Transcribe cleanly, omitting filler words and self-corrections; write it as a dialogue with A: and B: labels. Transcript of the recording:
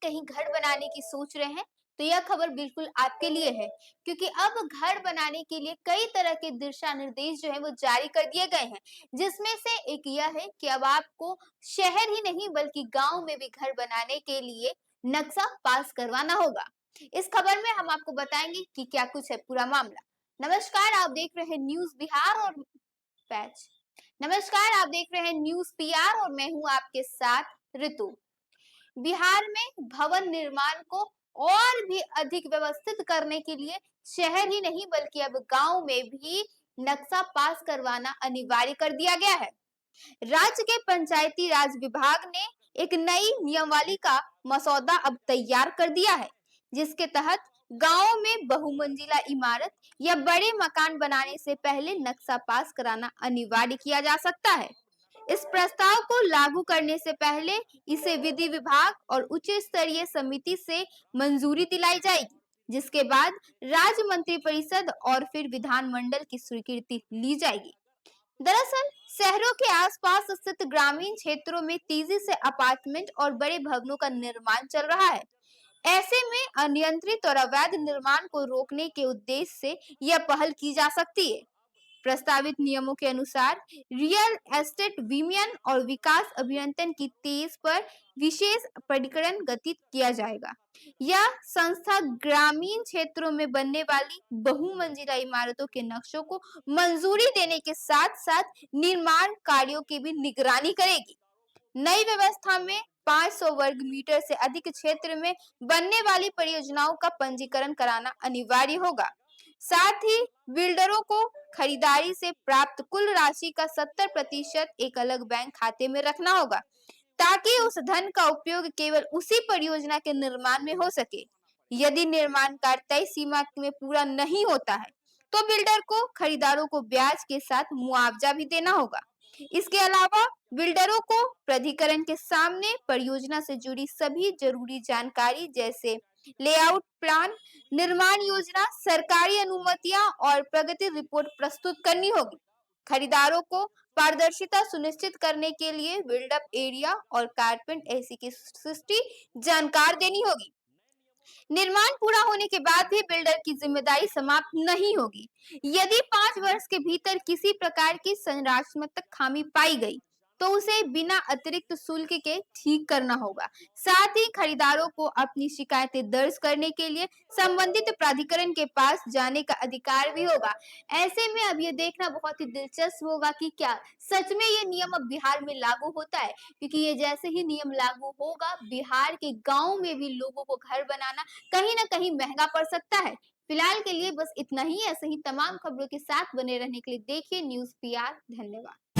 A: कहीं घर बनाने की सोच रहे हैं तो यह खबर बिल्कुल आपके लिए है, क्योंकि अब घर बनाने के लिए कई तरह के दिशा निर्देश जो है वो जारी कर दिए गए हैं, जिसमें से एक यह है कि अब आपको शहर ही नहीं बल्कि गांव में भी घर बनाने के लिए नक्शा पास करवाना होगा। इस खबर में हम आपको बताएंगे कि क्या कुछ है पूरा मामला। नमस्कार, आप देख रहे हैं न्यूज बिहार और पैच। नमस्कार, आप देख रहे हैं न्यूज पीआर और मैं हूं आपके साथ ऋतु। बिहार में भवन निर्माण को और भी अधिक व्यवस्थित करने के लिए शहर ही नहीं बल्कि अब गांव में भी नक्शा पास करवाना अनिवार्य कर दिया गया है। राज्य के पंचायती राज विभाग ने एक नई नियमावली का मसौदा अब तैयार कर दिया है, जिसके तहत गांवों में बहुमंजिला इमारत या बड़े मकान बनाने से पहले नक्शा पास कराना अनिवार्य किया जा सकता है। इस प्रस्ताव को लागू करने से पहले इसे विधि विभाग और उच्च स्तरीय समिति से मंजूरी दिलाई जाएगी, जिसके बाद राज्य मंत्रिपरिषद और फिर विधानमंडल की स्वीकृति ली जाएगी। दरअसल शहरों के आसपास स्थित ग्रामीण क्षेत्रों में तेजी से अपार्टमेंट और बड़े भवनों का निर्माण चल रहा है। ऐसे में अनियंत्रित और अवैध निर्माण को रोकने के उद्देश्य से यह पहल की जा सकती है। प्रस्तावित नियमों के अनुसार रियल एस्टेट विनियमन और विकास अभियंत्रण की तेज पर विशेष प्राधिकरण गठित किया जाएगा। यह संस्था ग्रामीण क्षेत्रों में बनने वाली बहुमंजिला इमारतों के नक्शों को मंजूरी देने के साथ साथ निर्माण कार्यों की भी निगरानी करेगी। नई व्यवस्था में 500 वर्ग मीटर से अधिक क्षेत्र में बनने वाली परियोजनाओं का पंजीकरण कराना अनिवार्य होगा। साथ ही बिल्डरों को खरीदारी से प्राप्त कुल राशि का 70% एक अलग बैंक खाते में रखना होगा, ताकि उस धन का उपयोग केवल उसी परियोजना के निर्माण में हो सके। यदि निर्माण कार्य तय सीमा में पूरा नहीं होता है, तो बिल्डर को खरीदारों को ब्याज के साथ मुआवजा भी देना होगा। इसके अलावा बिल्डरों को प्राधिकरण के सामने परियोजना से जुड़ी सभी जरूरी जानकारी जैसे लेआउट प्लान, निर्माण योजना, सरकारी अनुमतियां और प्रगति रिपोर्ट प्रस्तुत करनी होगी। खरीदारों को पारदर्शिता सुनिश्चित करने के लिए बिल्डअप एरिया और कारपेंट एसी की सृष्टि जानकार देनी होगी। निर्माण पूरा होने के बाद भी बिल्डर की जिम्मेदारी समाप्त नहीं होगी। यदि 5 वर्ष के भीतर किसी प्रकार की संरचनात्मक खामी पाई गई, तो उसे बिना अतिरिक्त शुल्क के ठीक करना होगा। साथ ही खरीदारों को अपनी शिकायतें दर्ज करने के लिए संबंधित प्राधिकरण के पास जाने का अधिकार भी होगा। ऐसे में अब ये देखना बहुत ही दिलचस्प होगा कि क्या सच में ये नियम अब बिहार में लागू होता है, क्योंकि ये जैसे ही नियम लागू होगा बिहार के गांव में भी लोगों को घर बनाना कहीं ना कहीं महंगा पड़ सकता है। फिलहाल के लिए बस इतना ही। ऐसे ही तमाम खबरों के साथ बने रहने के लिए देखिए न्यूज पीआर। धन्यवाद।